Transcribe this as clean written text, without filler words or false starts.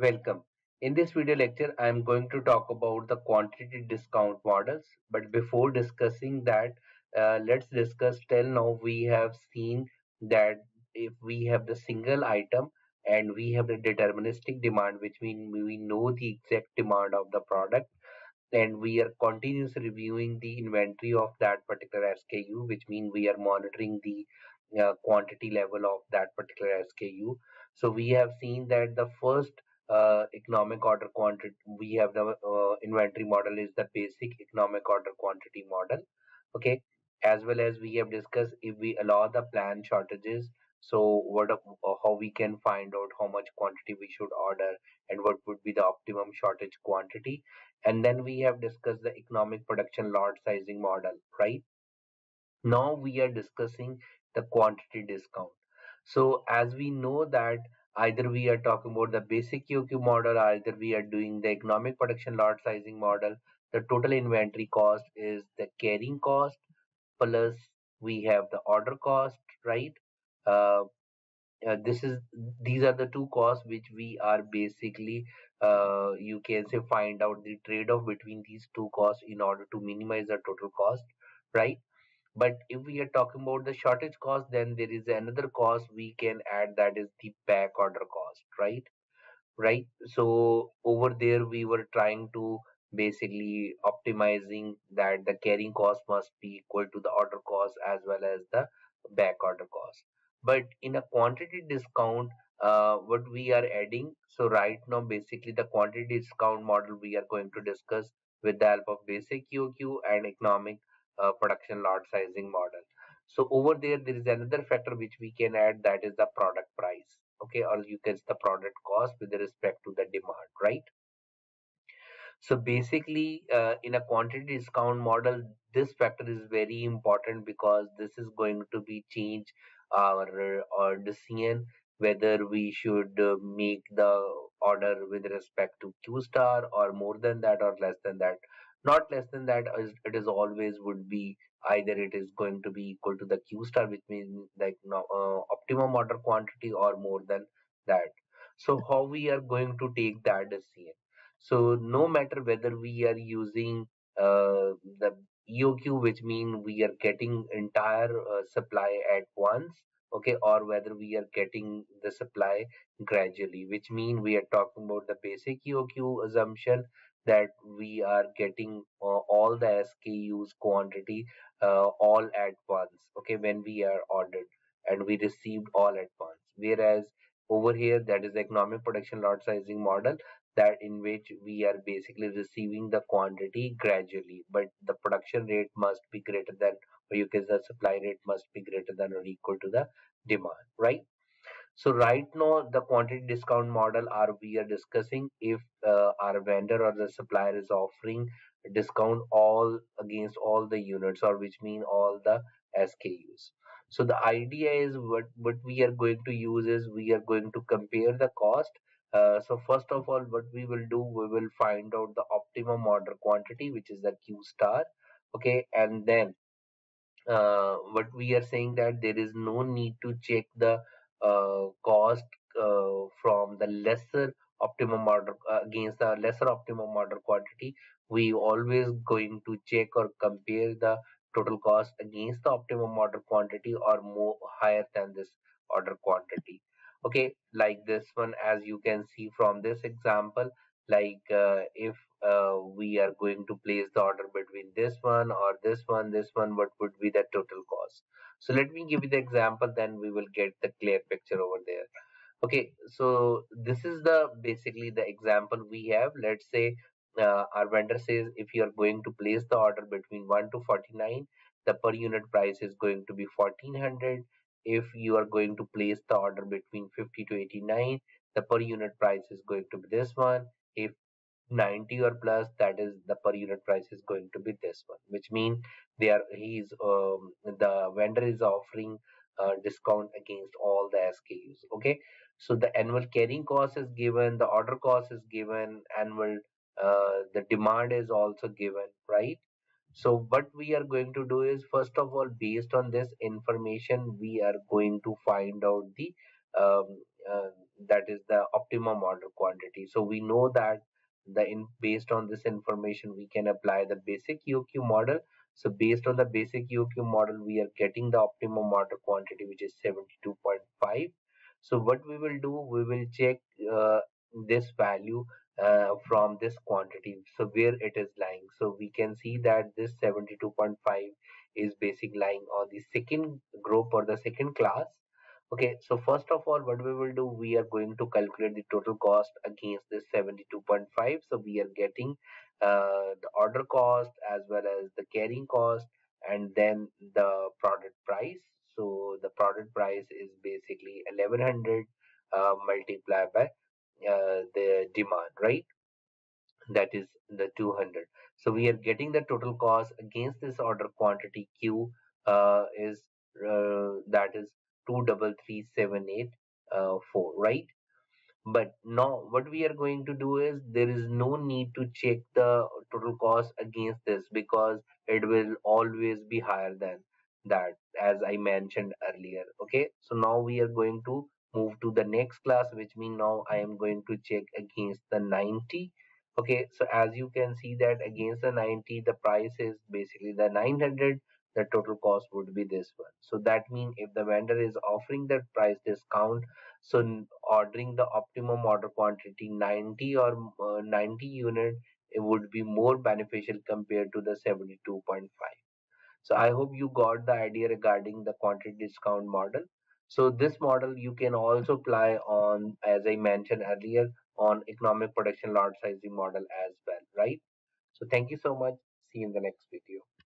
Welcome. In this video lecture, I am going to talk about the quantity discount models. But before discussing that, let's discuss till now we have seen that if we have the single item and we have the deterministic demand, which means we know the exact demand of the product, and we are continuously reviewing the inventory of that particular SKU, which means we are monitoring the quantity level of that particular SKU. So we have seen that the first economic order quantity we have the inventory model is the basic economic order quantity model. Okay, as well as we have discussed if we allow the planned shortages. So how we can find out how much quantity we should order and what would be the optimum shortage quantity, and then we have discussed the economic production lot sizing model, right? Now we are discussing the quantity discount. So as we know that either we are talking about the basic EOQ model, either we are doing the economic production lot sizing model, the total inventory cost is the carrying cost plus we have the order cost, right? Uh, this is These are the two costs which we are basically you can say find out the trade-off between these two costs in order to minimize the total cost, right? But if we are talking about the shortage cost, then there is another cost we can add, that is the back order cost, right? So over there we were trying to basically optimizing that the carrying cost must be equal to the order cost as well as the back order cost. But in a quantity discount, what we are adding, so right now basically the quantity discount model we are going to discuss with the help of basic EOQ and economic production lot sizing model. So over there is another factor which we can add, that is the product price, okay, or you can the product cost with respect to the demand, right? So basically, in a quantity discount model, this factor is very important because this is going to be change our decision whether we should make the order with respect to Q star or more than that or less than that. Not less than that, it is always would be either it is going to be equal to the Q star, which means like no, optimum order quantity, or more than that. So how we are going to take that decision? So no matter whether we are using the EOQ, which mean we are getting entire supply at once, okay, or whether we are getting the supply gradually, which mean we are talking about the basic EOQ assumption that we are getting all the SKUs quantity all at once, okay, when we are ordered and we received all at once. Whereas over here, that is the economic production lot sizing model, that in which we are basically receiving the quantity gradually, but the production rate must be greater than, or you can say the supply rate must be greater than or equal to the demand, right? So right now the quantity discount model are we are discussing if our vendor or the supplier is offering discount all against all the units, or which mean all the SKUs. So the idea is what we are going to use is we are going to compare the cost. So first of all, what we will do, we will find out the optimum order quantity, which is the Q star. Okay, and then what we are saying that there is no need to check the cost from the lesser optimum order against the lesser optimum order quantity. We always going to check or compare the total cost against the optimum order quantity or more higher than this order quantity. Okay, like this one, as you can see from this example, like if we are going to place the order between this one or this one, what would be the total cost? So let me give you the example, then we will get the clear picture over there. Okay, so this is the basically the example we have. Let's say our vendor says if you are going to place the order between 1 to 49, the per unit price is going to be 1400. If you are going to place the order between 50 to 89, the per unit price is going to be this one. If 90 or plus, that is the per unit price is going to be this one, which mean they are he's the vendor is offering discount against all the SKUs. Okay, so the annual carrying cost is given, the order cost is given, annual the demand is also given, right? So what we are going to do is, first of all, based on this information, we are going to find out the um, uh, that is the optimum order quantity. So we know that based on this information, we can apply the basic EOQ model. So based on the basic EOQ model, we are getting the optimum order quantity, which is 72.5. So what we will do, we will check this value from this quantity, so where it is lying. So we can see that this 72.5 is basically lying on the second group or the second class. Okay, so first of all, what we will do, we are going to calculate the total cost against this 72.5. So we are getting the order cost as well as the carrying cost, and then the product price. So the product price is basically 1100 multiplied by the demand, right? That is the 200. So we are getting the total cost against this order quantity Q is that is 233,784, right? But now what we are going to do is, there is no need to check the total cost against this, because it will always be higher than that, as I mentioned earlier. Okay, so now we are going to move to the next class, which means now I am going to check against the 90. Okay, so as you can see that against the 90, the price is basically the 900. The total cost would be this one. So that means if the vendor is offering that price discount, so ordering the optimum order quantity 90 or 90 unit, it would be more beneficial compared to the 72.5. So I hope you got the idea regarding the quantity discount model. So this model you can also apply on, as I mentioned earlier, on economic production lot sizing model as well, right? So thank you so much. See you in the next video.